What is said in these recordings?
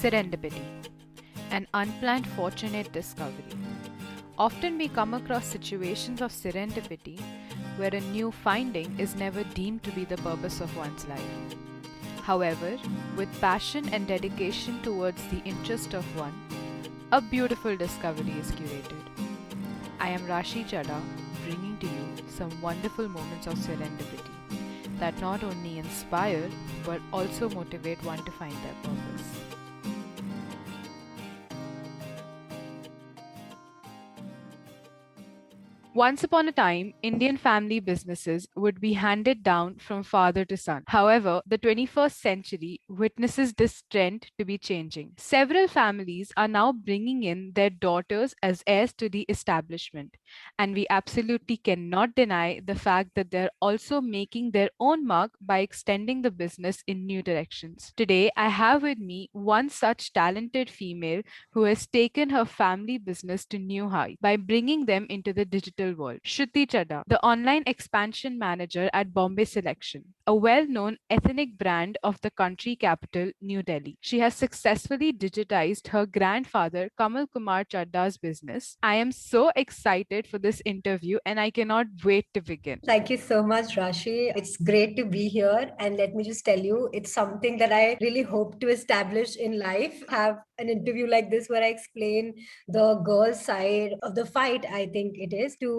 Serendipity, an unplanned fortunate discovery. Often we come across situations of serendipity where a new finding is never deemed to be the purpose of one's life. However, with passion and dedication towards the interest of one, a beautiful discovery is curated. I am Shruti Chadha, bringing to you some wonderful moments of serendipity that not only inspire but also motivate one to find their purpose. Once upon a time, Indian family businesses would be handed down from father to son. However, the 21st century witnesses this trend to be changing. Several families are now bringing in their daughters as heirs to the establishment, and we absolutely cannot deny the fact that they're also making their own mark by extending the business in new directions. Today, I have with me one such talented female who has taken her family business to new heights by bringing them into the digital world. Shruti Chadha, the online expansion manager at Bombay Selection, a well-known ethnic brand of the country capital, New Delhi. She has successfully digitized her grandfather Kamal Kumar Chadda's business. I am so excited for this interview and I cannot wait to begin. Thank you so much, Rashi. It's great to be here. And let me just tell you, it's something that I really hope to establish in life. Have an interview like this where I explain the girl's side of the fight, I think it is, to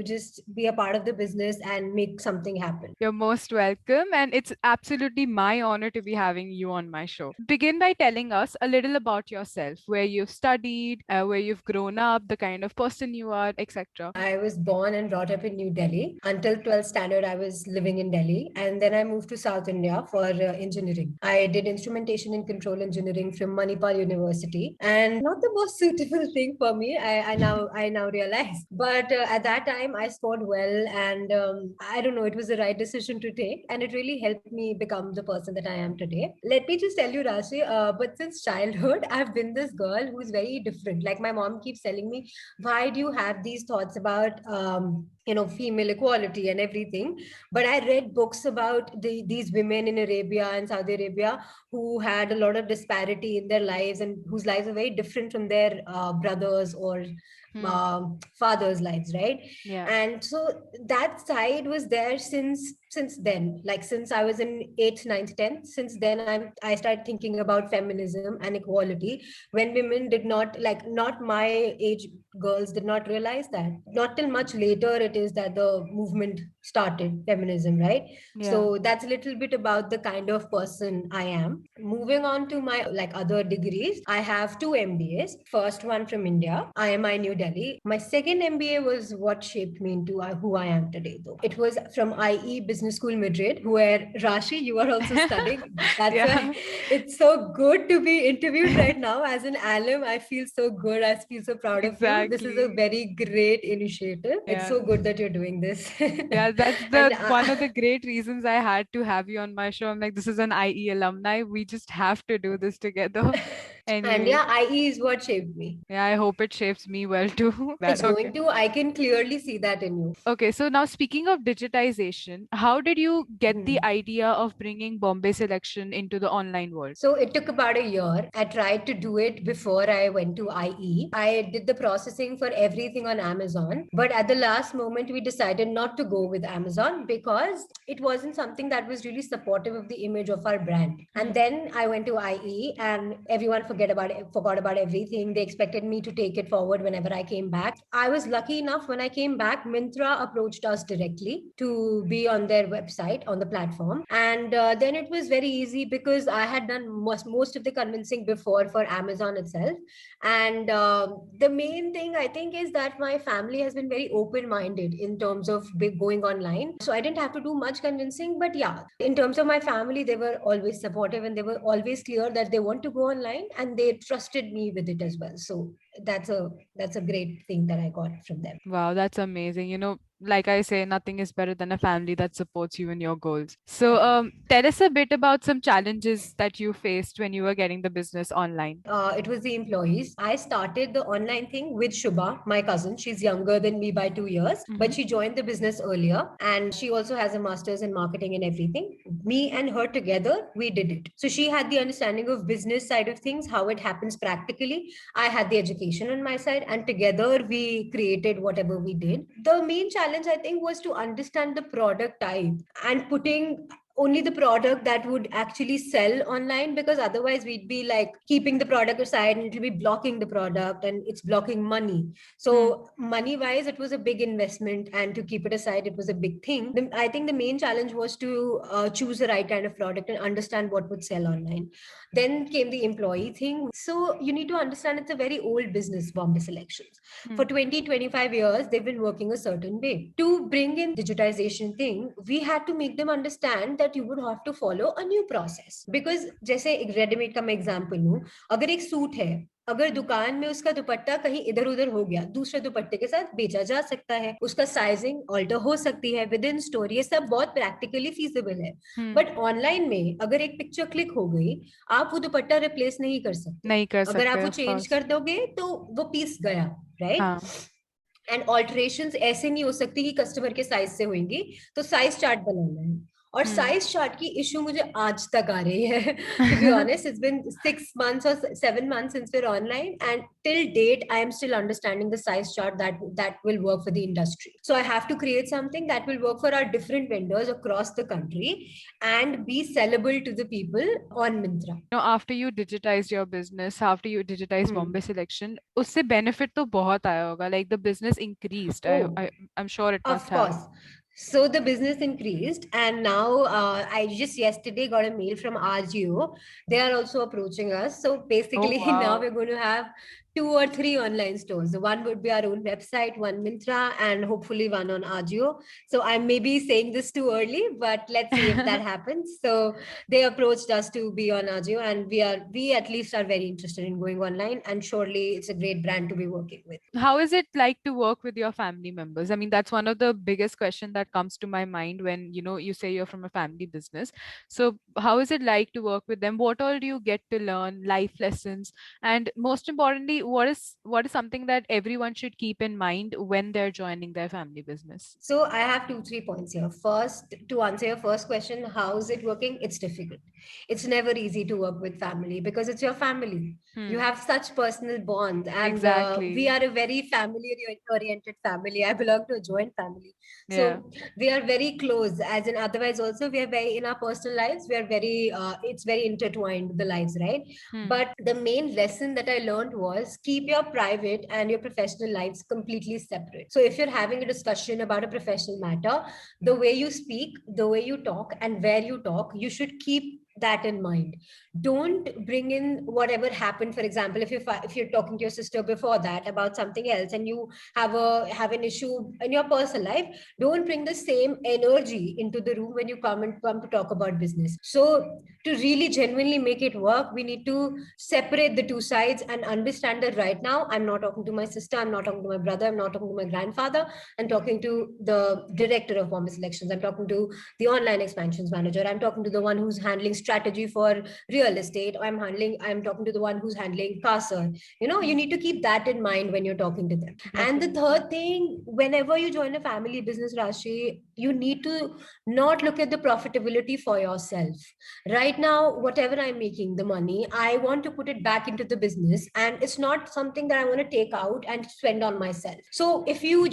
just be a part of the business and make something happen. You're most welcome, and it's absolutely my honor to be having you on my show. Begin by telling us a little about yourself, where you've studied, where you've grown up, the kind of person you are, etc. I was born and brought up in New Delhi. Until 12th standard, I was living in Delhi. And then I moved to South India for engineering. I did instrumentation and control engineering from Manipal University. And not the most suitable thing for me, I now realize. But at that time, I scored well. And I don't know, it was the right decision to take. And it really helped me become the person that I am today. Let me just tell you, Rashi, but since childhood, I've been this girl who's very different. Like my mom keeps telling me, why do you have these thoughts about female equality and everything? But I read books about these women in Arabia and Saudi Arabia who had a lot of disparity in their lives and whose lives are very different from their brothers or father's lives, right? Yeah. And so that side was there since then, like since I was in 8th, 9th, 10th. Since then I started thinking about feminism and equality when women did not, like, not my age girls did not realize that. Not till much later it is that the movement started, feminism, right? Yeah. So that's a little bit about the kind of person I am. Moving on to my other degrees, I have 2 MBAs. First one from India, IMI New Delhi. My second MBA was what shaped me into who I am today, though. It was from IE Business School Madrid, where Rashi, you are also studying. That's why it's so good to be interviewed right now as an alum. I feel so good. I feel so proud of you. This is a very great initiative. It's so good that you're doing this. Yeah, that's the one of the great reasons I had to have you on my show. I'm like, this is an IE alumni. We just have to do this together. Anyway. And yeah, IE is what shaped me. Yeah, I hope it shapes me well too. It's going to. I can clearly see that in you. Okay, so now speaking of digitization, how did you get the idea of bringing Bombay Selection into the online world? So it took about a year. I tried to do it before I went to IE. I did the processing for everything on Amazon. But at the last moment, we decided not to go with Amazon because it wasn't something that was really supportive of the image of our brand. And then I went to IE and everyone forgot about everything. They expected me to take it forward whenever I came back. I was lucky enough when I came back, Myntra approached us directly to be on their website, on the platform. And then it was very easy because I had done most of the convincing before for Amazon itself. And the main thing I think is that my family has been very open-minded in terms of going online. So I didn't have to do much convincing, but yeah, in terms of my family, they were always supportive and they were always clear that they want to go online and they trusted me with it as well. So that's a great thing that I got from them. Wow, that's amazing. Like I say, nothing is better than a family that supports you in your goals. So, tell us a bit about some challenges that you faced when you were getting the business online. It was the employees. I started the online thing with Shubha, my cousin. She's younger than me by 2 years, but Mm-hmm. she joined the business earlier and she also has a master's in marketing and everything. Me and her together, we did it. So she had the understanding of business side of things, how it happens practically. I had the education on my side, and together we created whatever we did. The main challenge, I think, was to understand the product type and putting only the product that would actually sell online, because otherwise we'd be like keeping the product aside and it'll be blocking the product and it's blocking money. Hmm. So money wise it was a big investment, and to keep it aside it was a big thing. I think the main challenge was to choose the right kind of product and understand what would sell online. Then came the employee thing. So you need to understand it's a very old business, Bombay Selections. Hmm. For 20-25 years they've been working a certain way. To bring in digitization thing, we had to make them understand that you would have to follow a new process. Because जैसे एक readymade का मैं example लूं, अगर एक suit है, अगर Hmm. दुकान में उसका दुपट्टा कहीं इधर उधर हो गया, दूसरे दुपट्टे के साथ बेचा जा सकता है, उसका साइजिंग ऑल्टर हो सकती है विद इन स्टोर, ये सब बहुत प्रैक्टिकली फीजिबल है. Hmm. बट ऑनलाइन में अगर एक पिक्चर क्लिक हो गई, आप वो दुपट्टा रिप्लेस नहीं कर सकते. नहीं कर अगर आप सकते, वो of चेंज course. कर दोगे तो वो पीस गया, राइट. हाँ. एंड ऑल्टरेशंस ऐसे नहीं हो सकती कि कस्टमर के साइज से होंगी. तो साइज चार्ट बनाना है, और Hmm. साइज चार्ट की इशू मुझे आज तक आ रही है. To be honest, it's been 6 months or 7 months since we're online, and till date I am still understanding the size chart that will work for the industry. So I have to create something that will work for our different vendors across the country and be sellable to the people on Myntra. After you digitized your business, after you digitized Hmm. Bombay Selection, उससे benefit तो बहुत आया होगा. Like the business increased. Oh, I'm sure it must of have. course. So the business increased, and now I just yesterday got a mail from RGO. They are also approaching us. So Oh, basically, now wow. we're going to have 2 or 3 online stores. The one would be our own website, one Mintra, and hopefully one on RGO. So I may be saying this too early, but let's see if that happens. So they approached us to be on RGO, and we at least are very interested in going online. And surely it's a great brand to be working with. How is it like to work with your family members? I mean, that's one of the biggest question that comes to my mind when, you say you're from a family business. So how is it like to work with them? What all do you get to learn, life lessons? And most importantly, what is something that everyone should keep in mind when they're joining their family business? So I have 2-3 points here. First, to answer your first question, how is it working? It's difficult. It's never easy to work with family because it's your family. You Hmm. have such personal bonds, and we Exactly. are a very family oriented family. I belong to a joint family, Yeah. so we are very close. As in, otherwise, also we are very in our personal lives. We are very. It's very intertwined the lives, right? Hmm. But the main lesson that I learned was keep your private and your professional lives completely separate. So if you're having a discussion about a professional matter, the way you speak, the way you talk, and where you talk, you should keep that in mind. Don't bring in whatever happened. For example, if you're talking to your sister before that about something else, and you have an issue in your personal life, don't bring the same energy into the room when you come to talk about business. So to really genuinely make it work, we need to separate the two sides and understand that right now I'm not talking to my sister, I'm not talking to my brother, I'm not talking to my grandfather, I'm talking to the director of Bombay Selections, I'm talking to the online expansions manager, I'm talking to the one who's handling strategy for real estate, I'm talking to the one who's handling CASA. You Hmm. need to keep that in mind when you're talking to them. And the Definitely. third thing, whenever you join a family business, Rashi, you need to not look at the profitability for yourself. Right now, whatever I'm making the money, I want to put it back into the business, and it's not something that I want to take out and spend on myself. So if you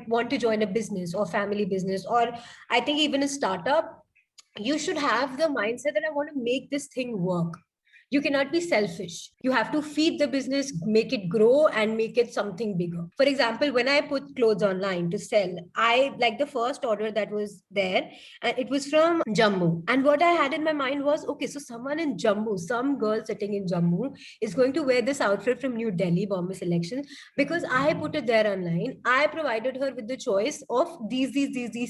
want to join a business or family business, or I think even a startup, you should have the mindset that I want to make this thing work. You cannot be selfish. You have to feed the business, make it grow, and make it something bigger. For example, when I put clothes online to sell, I like the first order that was there, and it was from Jammu. And what I had in my mind was, okay, so someone in Jammu, some girl sitting in Jammu, is going to wear this outfit from New Delhi, Bombay Selection, because I put it there online. I provided her with the choice of these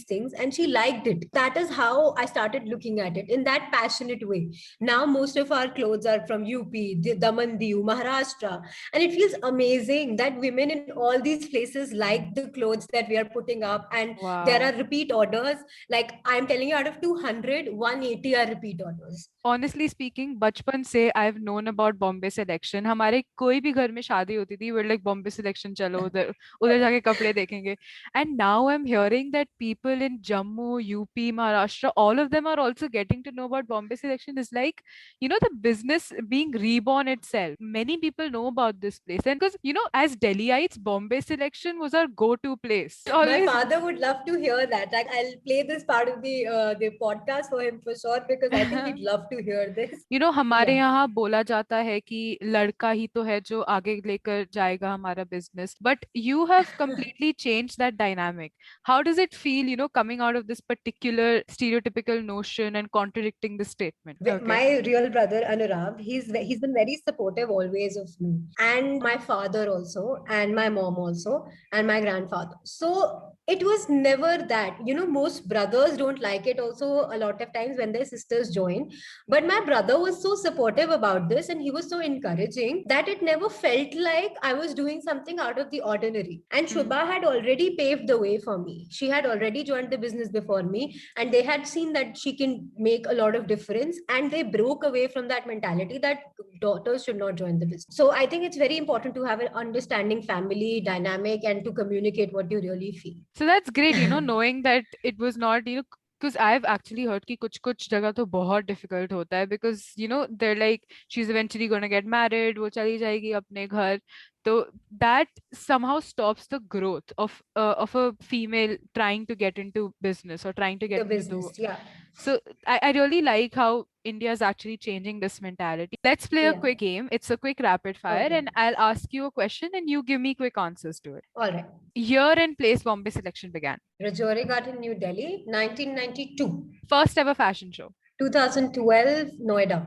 things, and she liked it. That is how I started looking at it in that passionate way. Now most of our clothes clothes are from UP, Daman, Diu, Maharashtra. And it feels amazing that women in all these places like the clothes that we are putting up. And there are Wow. repeat orders. Like I'm telling you, out of 200, 180 are repeat orders. Honestly speaking, बचपन से I've known about Bombay selection. हमारे कोई भी घर में शादी होती थी, we're like Bombay selection चलो उधर उधर जाके कपड़े देखेंगे. And now I'm hearing that people in Jammu, UP, Maharashtra, all of them are also getting to know about Bombay selection. Is like, the business being reborn itself. Many people know about this place, and because as Delhiites, Bombay selection was our go-to place. My Always. father would love to hear that. Like, I'll play this part of the podcast for him for sure because I think he'd love to hear this. हमारे Yeah. यहाँ बोला जाता है कि लड़का ही तो है जो आगे लेकर जाएगा हमारा business, but you have completely changed that dynamic. How does it feel, coming out of this particular stereotypical notion and contradicting the statement? Okay. My real brother Anurag, he's been very supportive always of me, and my father also, and my mom also, and my grandfather. So it was never that, most brothers don't like it also a lot of times when their sisters join, but my brother was so supportive about this, and he was so encouraging that it never felt like I was doing something out of the ordinary. And Shubha had already paved the way for me. She had already joined the business before me, and they had seen that she can make a lot of difference, and they broke away from that mentality that daughters should not join the business. So I think it's very important to have an understanding family dynamic and to communicate what you really feel. So that's great, knowing that it was not, because I've actually heard कि कुछ जगह तो बहुत difficult होता है, because they're like she's eventually going to get married, वो चली जाएगी अपने घर. So that somehow stops the growth of a female trying to get into business or trying to The get into business, yeah. So I really like how India is actually changing this mentality. Let's play a Yeah. quick game. It's a quick rapid fire, Okay. and I'll ask you a question and you give me quick answers to it. All right. Year and place Bombay selection began. Rajouri Garden, New Delhi, 1992. First ever fashion show. 2012, Noida,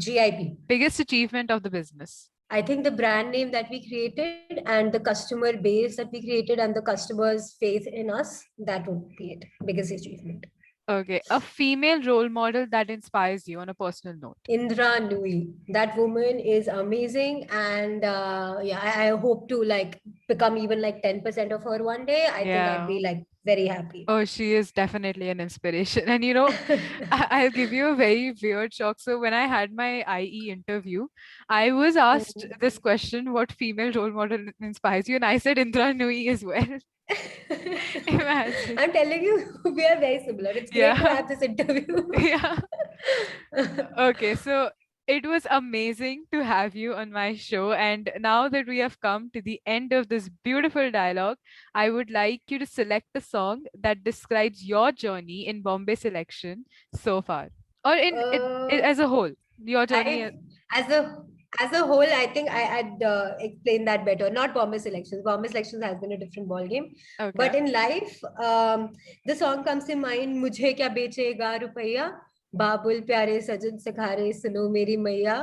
GIP. Biggest achievement of the business. I think the brand name that we created and the customer base that we created and the customers' faith in us, that would be it. Biggest achievement. Okay. A female role model that inspires you on a personal note. Indra Nui. That woman is amazing. And I hope to become even 10% of her one day. I think I'd be very happy. Oh, she is definitely an inspiration. And I'll give you a very weird shock. So when I had my IE interview, I was asked this question, what female role model inspires you? And I said Indra Nui as well. Imagine. I'm telling you, we are very similar. It's great to have this interview. Yeah. Okay, so it was amazing to have you on my show. And now that we have come to the end of this beautiful dialogue, I would like you to select a song that describes your journey in Bombay selection so far, or as a whole, your journey. As a whole, I think I'd explain that better. Not Bombay selections. Bombay selections has been a different ball game. Okay. But in life, the song comes to mind. Mujhe kya bechega rupaiya, बाबुल प्यारे सजन सखारे सुनो मेरी मैया,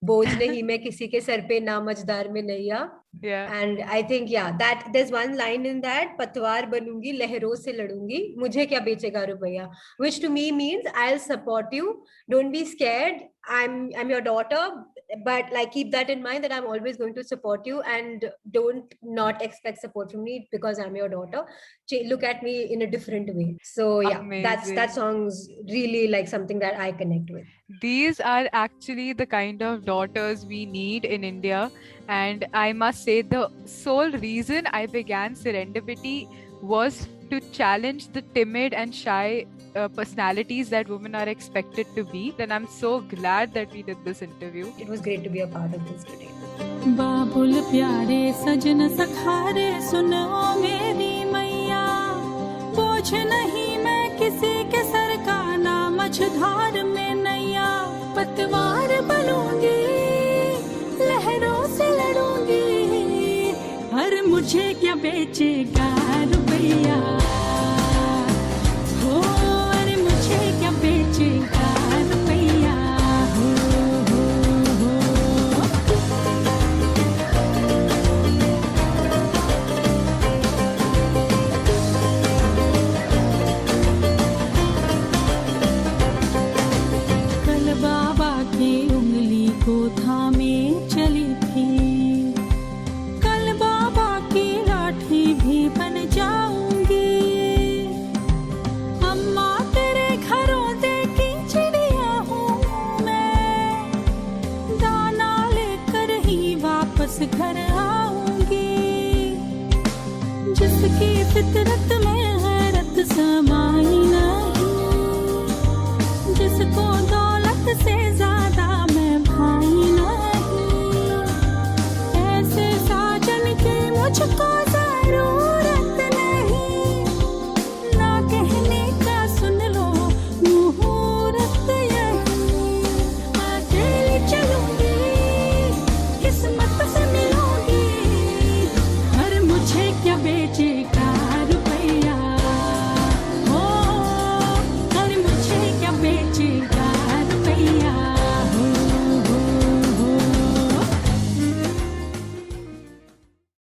बोझ नहीं मैं किसी के sir पे ना मझदार में नैया. Yeah. And I think that there's one line in that, पतवार बनूंगी लहरों से लड़ूंगी, मुझे क्या बेचेगा रुपया, which to me means I'll support you, don't be scared, I'm your daughter, but keep that in mind that I'm always going to support you, and don't not expect support from me because I'm your daughter. Look at me in a different way. So that song's really something that I connect with. These are actually the kind of daughters we need in India. And I must say the sole reason I began Serendipity was to challenge the timid and shy personalities that women are expected to be. And I'm so glad that we did this interview. It was great to be a part of this today. बाबुल प्यारे सजन सखारे सुनो मेरी मैया, बोझ नहीं मैं किसी के sir का ना मझधार में नैया, पतवार बनूंगी लहरों से लड़ूंगी, हर मुझे क्या बेचेगा रुपैया, हो अरे मुझे क्या बेचेगा रुपैया, कल बाबा की उंगली को जिसकी फितरत में